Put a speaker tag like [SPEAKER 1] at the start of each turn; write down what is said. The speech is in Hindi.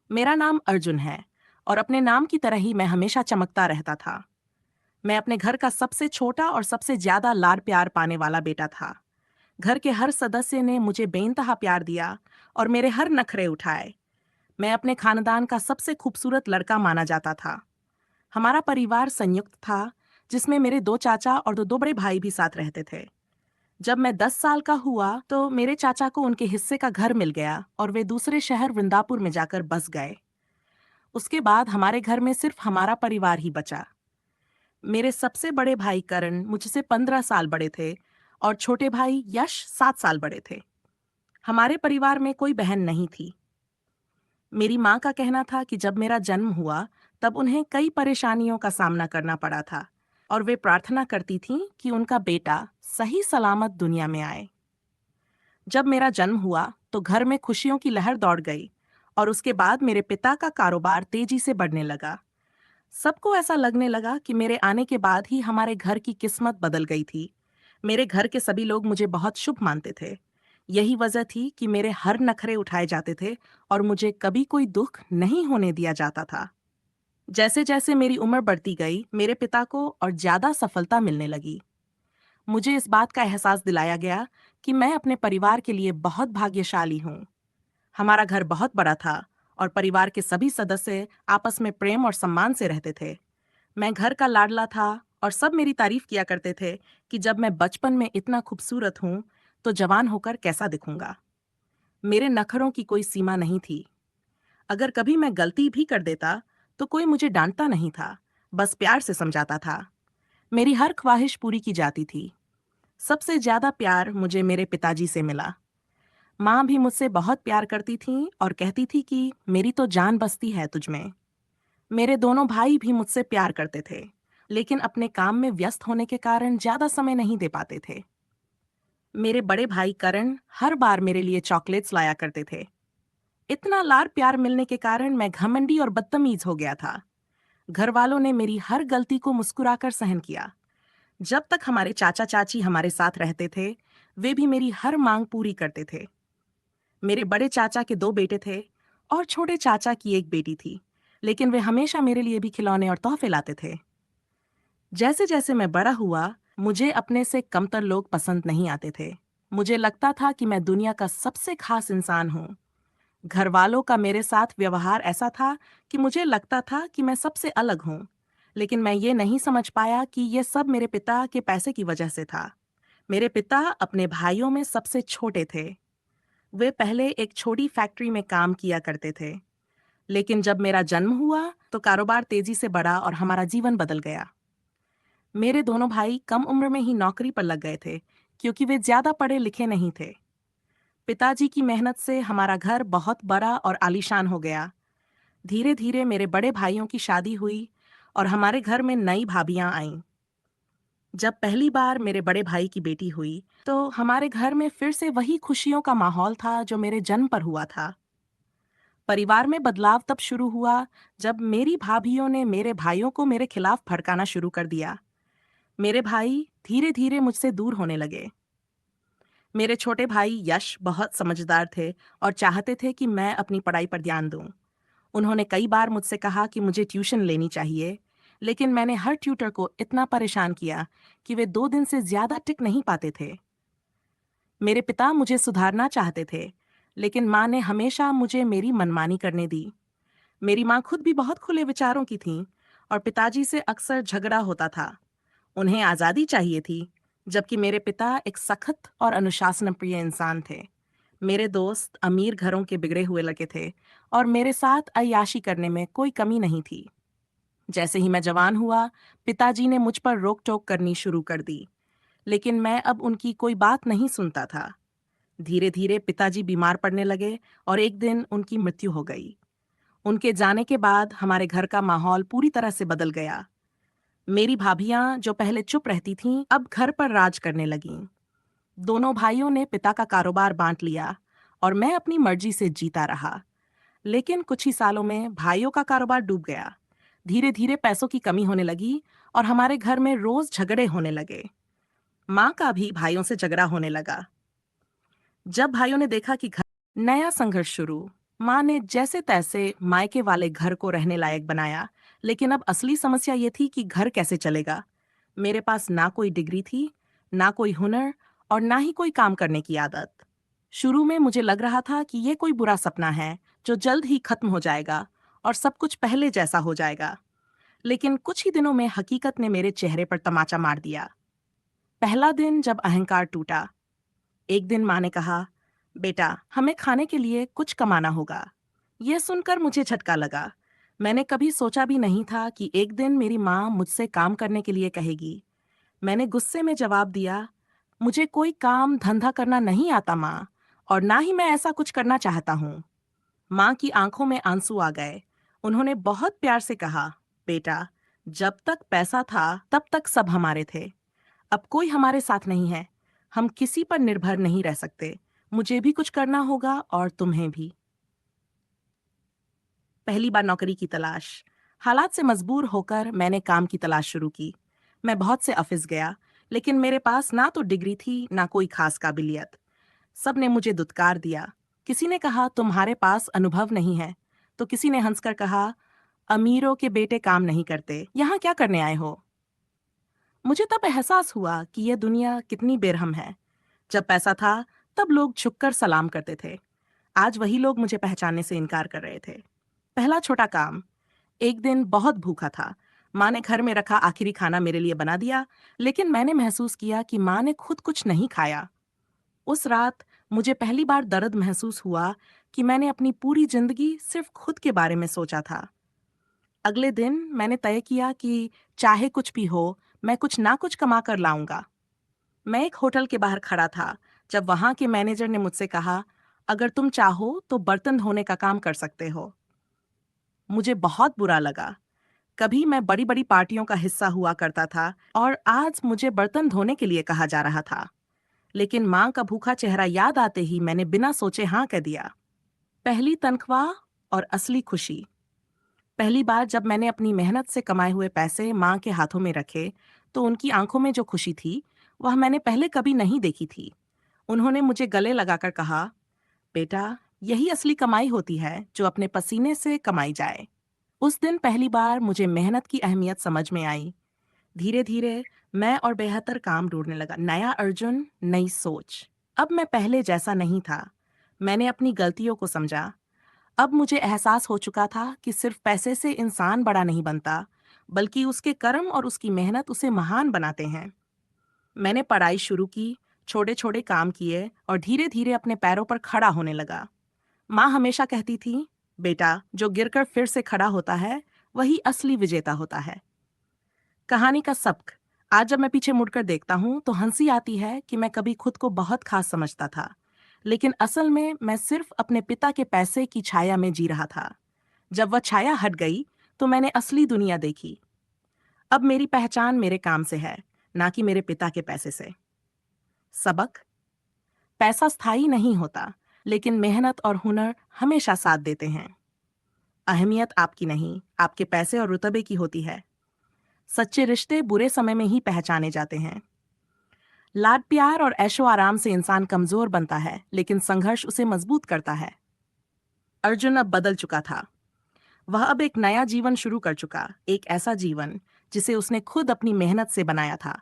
[SPEAKER 1] मेरा नाम अर्जुन है और अपने नाम की तरह ही मैं हमेशा चमकता रहता था। मैं अपने घर का सबसे छोटा और सबसे ज्यादा लाड प्यार पाने वाला बेटा था। घर के हर सदस्य ने मुझे बेइंतहा प्यार दिया और मेरे हर नखरे उठाए। मैं अपने खानदान का सबसे खूबसूरत लड़का माना जाता था। हमारा परिवार संयुक्त था, जिसमें मेरे 2 चाचा और दो बड़े भाई भी साथ रहते थे। जब मैं 10 साल का हुआ तो मेरे चाचा को उनके हिस्से का घर मिल गया और वे दूसरे शहर वृंदापुर में जाकर बस गए। उसके बाद हमारे घर में सिर्फ हमारा परिवार ही बचा। मेरे सबसे बड़े भाई करण मुझसे 15 साल बड़े थे और छोटे भाई यश 7 साल बड़े थे। हमारे परिवार में कोई बहन नहीं थी। मेरी माँ का कहना था कि जब मेरा जन्म हुआ तब उन्हें कई परेशानियों का सामना करना पड़ा था और वे प्रार्थना करती थीं कि उनका बेटा सही सलामत दुनिया में आए। जब मेरा जन्म हुआ तो घर में खुशियों की लहर दौड़ गई और उसके बाद मेरे पिता का कारोबार तेजी से बढ़ने लगा। सबको ऐसा लगने लगा कि मेरे आने के बाद ही हमारे घर की किस्मत बदल गई थी। मेरे घर के सभी लोग मुझे बहुत शुभ मानते थे। यही वजह थी कि मेरे हर नखरे उठाए जाते थे और मुझे कभी कोई दुख नहीं होने दिया जाता था। जैसे जैसे मेरी उम्र बढ़ती गई, मेरे पिता को और ज्यादा सफलता मिलने लगी। मुझे इस बात का एहसास दिलाया गया कि मैं अपने परिवार के लिए बहुत भाग्यशाली हूँ। हमारा घर बहुत बड़ा था और परिवार के सभी सदस्य आपस में प्रेम और सम्मान से रहते थे। मैं घर का लाडला था और सब मेरी तारीफ किया करते थे कि जब मैं बचपन में इतना खूबसूरत हूँ तो जवान होकर कैसा दिखूंगा। मेरे नखरों की कोई सीमा नहीं थी। अगर कभी मैं गलती भी कर देता तो कोई मुझे डांटता नहीं था, बस प्यार से समझाता था। मेरी हर ख्वाहिश पूरी की जाती थी। सबसे ज्यादा प्यार मुझे मेरे पिताजी से मिला। माँ भी मुझसे बहुत प्यार करती थीं और कहती थी कि मेरी तो जान बसती है तुझ में। मेरे दोनों भाई भी मुझसे प्यार करते थे, लेकिन अपने काम में व्यस्त होने के कारण ज्यादा समय नहीं दे पाते थे। मेरे बड़े भाई करण हर बार मेरे लिए चॉकलेट्स लाया करते थे। इतना लाड़ प्यार मिलने के कारण मैं घमंडी और बदतमीज हो गया था। घर वालों ने मेरी हर गलती को मुस्कुराकर सहन किया। जब तक हमारे चाचा चाची हमारे साथ रहते थे, वे भी मेरी हर मांग पूरी करते थे। मेरे बड़े चाचा के 2 बेटे थे और छोटे चाचा की एक बेटी थी, लेकिन वे हमेशा मेरे लिए भी खिलौने और तोहफे लाते थे। जैसे जैसे मैं बड़ा हुआ, मुझे अपने से कमतर लोग पसंद नहीं आते थे। मुझे लगता था कि मैं दुनिया का सबसे खास इंसान हूँ। घर वालों का मेरे साथ व्यवहार ऐसा था कि मुझे लगता था कि मैं सबसे अलग हूँ, लेकिन मैं ये नहीं समझ पाया कि ये सब मेरे पिता के पैसे की वजह से था। मेरे पिता अपने भाइयों में सबसे छोटे थे। वे पहले एक छोटी फैक्ट्री में काम किया करते थे, लेकिन जब मेरा जन्म हुआ तो कारोबार तेजी से बढ़ा और हमारा जीवन बदल गया। मेरे दोनों भाई कम उम्र में ही नौकरी पर लग गए थे, क्योंकि वे ज्यादा पढ़े लिखे नहीं थे। पिताजी की मेहनत से हमारा घर बहुत बड़ा और आलीशान हो गया। धीरे धीरे मेरे बड़े भाइयों की शादी हुई और हमारे घर में नई भाभियां आईं। जब पहली बार मेरे बड़े भाई की बेटी हुई तो हमारे घर में फिर से वही खुशियों का माहौल था जो मेरे जन्म पर हुआ था। परिवार में बदलाव तब शुरू हुआ जब मेरी भाभियों ने मेरे भाइयों को मेरे खिलाफ भड़काना शुरू कर दिया। मेरे भाई धीरे धीरे मुझसे दूर होने लगे। मेरे छोटे भाई यश बहुत समझदार थे और चाहते थे कि मैं अपनी पढ़ाई पर ध्यान दूं। उन्होंने कई बार मुझसे कहा कि मुझे ट्यूशन लेनी चाहिए, लेकिन मैंने हर ट्यूटर को इतना परेशान किया कि वे 2 दिन से ज्यादा टिक नहीं पाते थे। मेरे पिता मुझे सुधारना चाहते थे, लेकिन माँ ने हमेशा मुझे मेरी मनमानी करने दी। मेरी माँ खुद भी बहुत खुले विचारों की थीं और पिताजी से अक्सर झगड़ा होता था। उन्हें आज़ादी चाहिए थी, जबकि मेरे पिता एक सख्त और अनुशासन प्रिय इंसान थे। मेरे दोस्त अमीर घरों के बिगड़े हुए लड़के थे और मेरे साथ अय्याशी करने में कोई कमी नहीं थी। जैसे ही मैं जवान हुआ, पिताजी ने मुझ पर रोक टोक करनी शुरू कर दी, लेकिन मैं अब उनकी कोई बात नहीं सुनता था। धीरे धीरे पिताजी बीमार पड़ने लगे और एक दिन उनकी मृत्यु हो गई। उनके जाने के बाद हमारे घर का माहौल पूरी तरह से बदल गया। मेरी भाभियां जो पहले चुप रहती थीं, अब घर पर राज करने लगीं। दोनों भाइयों ने पिता का कारोबार बांट लिया और मैं अपनी मर्जी से जीता रहा। लेकिन कुछ ही सालों में भाइयों का कारोबार डूब गया। धीरे धीरे पैसों की कमी होने लगी और हमारे घर में रोज झगड़े होने लगे। माँ का भी भाइयों से झगड़ा होने लगा। जब भाइयों ने देखा कि घर नया संघर्ष शुरू, माँ ने जैसे तैसे मायके वाले घर को रहने लायक बनाया, लेकिन अब असली समस्या ये थी कि घर कैसे चलेगा। मेरे पास ना कोई डिग्री थी, ना कोई हुनर और ना ही कोई काम करने की आदत। शुरू में मुझे लग रहा था कि ये कोई बुरा सपना है जो जल्द ही खत्म हो जाएगा और सब कुछ पहले जैसा हो जाएगा। लेकिन कुछ ही दिनों में हकीकत ने मेरे चेहरे पर तमाचा मार दिया। पहला दिन जब अहंकार टूटा। एक दिन माँ ने कहा, बेटा हमें खाने के लिए कुछ कमाना होगा। यह सुनकर मुझे झटका लगा। मैंने कभी सोचा भी नहीं था कि एक दिन मेरी माँ मुझसे काम करने के लिए कहेगी। मैंने गुस्से में जवाब दिया, मुझे कोई काम धंधा करना नहीं आता माँ, और ना ही मैं ऐसा कुछ करना चाहता हूँ। माँ की आंखों में आंसू आ गए। उन्होंने बहुत प्यार से कहा, बेटा जब तक पैसा था तब तक सब हमारे थे। अब कोई हमारे साथ नहीं है। हम किसी पर निर्भर नहीं रह सकते। मुझे भी कुछ करना होगा और तुम्हें भी। पहली बार नौकरी की तलाश। हालात से मजबूर होकर मैंने काम की तलाश शुरू की। मैं बहुत से ऑफिस गया, लेकिन मेरे पास ना तो डिग्री थी ना कोई खास काबिलियत। सब ने मुझे दुत्कार दिया। किसी ने कहा तुम्हारे पास अनुभव नहीं है, तो किसी ने हंसकर कहा अमीरों के बेटे काम नहीं करते, यहाँ क्या करने आए हो। मुझे तब एहसास हुआ कि यह दुनिया कितनी बेरहम है। जब पैसा था तब लोग झुककर सलाम करते थे। आज वही लोग मुझे पहचानने से इनकार कर रहे थे। पहला छोटा काम। एक दिन बहुत भूखा था। माँ ने घर में रखा आखिरी खाना मेरे लिए बना दिया, लेकिन मैंने महसूस किया कि माँ ने खुद कुछ नहीं खाया। उस रात मुझे पहली बार दर्द महसूस हुआ कि मैंने अपनी पूरी जिंदगी सिर्फ खुद के बारे में सोचा था। अगले दिन मैंने तय किया कि चाहे कुछ भी हो, मैं कुछ ना कुछ कमा कर लाऊंगा। मैं एक होटल के बाहर खड़ा था जब वहां के मैनेजर ने मुझसे कहा, अगर तुम चाहो तो बर्तन धोने का काम कर सकते हो। मुझे बहुत बुरा लगा। कभी मैं बड़ी बड़ी पार्टियों का हिस्सा हुआ करता था और आज मुझे बर्तन धोने के लिए कहा जा रहा था। लेकिन माँ का भूखा चेहरा याद आते ही मैंने बिना सोचे हाँ कह दिया। पहली तनख्वाह और असली खुशी। पहली बार जब मैंने अपनी मेहनत से कमाए हुए पैसे माँ के हाथों में रखे, तो उनकी आंखों में जो खुशी थी वह मैंने पहले कभी नहीं देखी थी। उन्होंने मुझे गले लगाकर कहा, बेटा यही असली कमाई होती है जो अपने पसीने से कमाई जाए। उस दिन पहली बार मुझे मेहनत की अहमियत समझ में आई। धीरे धीरे मैं और बेहतर काम ढूंढने लगा। नया अर्जुन, नई सोच। अब मैं पहले जैसा नहीं था। मैंने अपनी गलतियों को समझा। अब मुझे एहसास हो चुका था कि सिर्फ पैसे से इंसान बड़ा नहीं बनता, बल्कि उसके कर्म और उसकी मेहनत उसे महान बनाते हैं। मैंने पढ़ाई शुरू की, छोटे छोटे काम किए और धीरे धीरे अपने पैरों पर खड़ा होने लगा। माँ हमेशा कहती थी, बेटा जो गिरकर फिर से खड़ा होता है वही असली विजेता होता है। कहानी का सबक। आज जब मैं पीछे मुड़कर देखता हूँ तो हंसी आती है कि मैं कभी खुद को बहुत खास समझता था, लेकिन असल में मैं सिर्फ अपने पिता के पैसे की छाया में जी रहा था। जब वह छाया हट गई तो मैंने असली दुनिया देखी। अब मेरी पहचान मेरे काम से है, ना कि मेरे पिता के पैसे से। सबक। पैसा स्थायी नहीं होता, लेकिन मेहनत और हुनर हमेशा साथ देते हैं। अहमियत आपकी नहीं, आपके पैसे और रुतबे की होती है। सच्चे रिश्ते बुरे समय में ही पहचाने जाते हैं। लाड प्यार और ऐशो आराम से इंसान कमजोर बनता है, लेकिन संघर्ष उसे मजबूत करता है। अर्जुन अब बदल चुका था। वह अब एक नया जीवन शुरू कर चुका, एक ऐसा जीवन जिसे उसने खुद अपनी मेहनत से बनाया था।